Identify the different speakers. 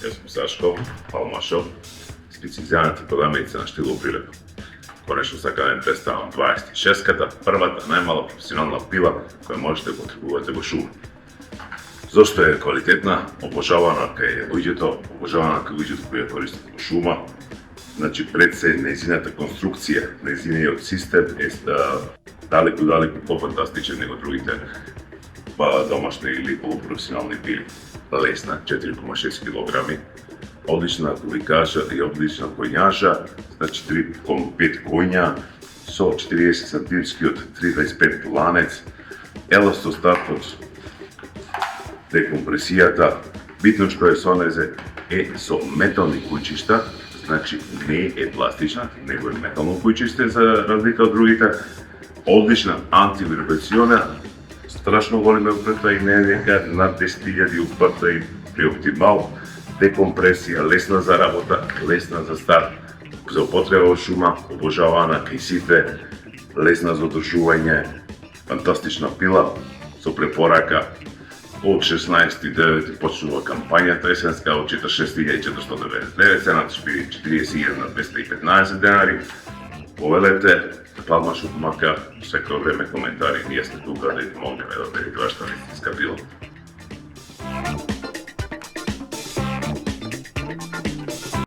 Speaker 1: Јас сум Сашко Палмашов, специјализираната програмица на штилово прилепно. Конечно сакам да представам 26-ката, првата најмала професионална пила која можете да потребувате во шума. Зошто е квалитетна, обожавана кај луѓето, обожавана кај луѓето кои ја користат во шума. Значи пред се нејзината конструкција, нејзиниот систем е далеку по-фантастичен него другите домашни или полупрофесионални пили. Лесна, 4,6 кг, одлична куликажа и одлична коњажа, значи 3,5 коња со 40 см од 3,25 ланец, еластостатот, декомпресијата, битно што е со незе е со метални куќишта, значи не е пластична, него е метално куќиште за разлика од другите, одлична антивибрационна, страшно голема упрета и не дека над 10.000 упрета и при оптимал, декомпресија, лесна за работа, лесна за старт, за употреба во шума, обожавана кај сите, лесна за одржување, фантастична пила, со препорака. Од 16.9 почнува кампањата есенска од 46.499, цената ќе биде 41.215 денари. Повелете, Палмашов мака, секој време коментари, ние сме тука да ви помогнеме да видите вашата вистинска пила.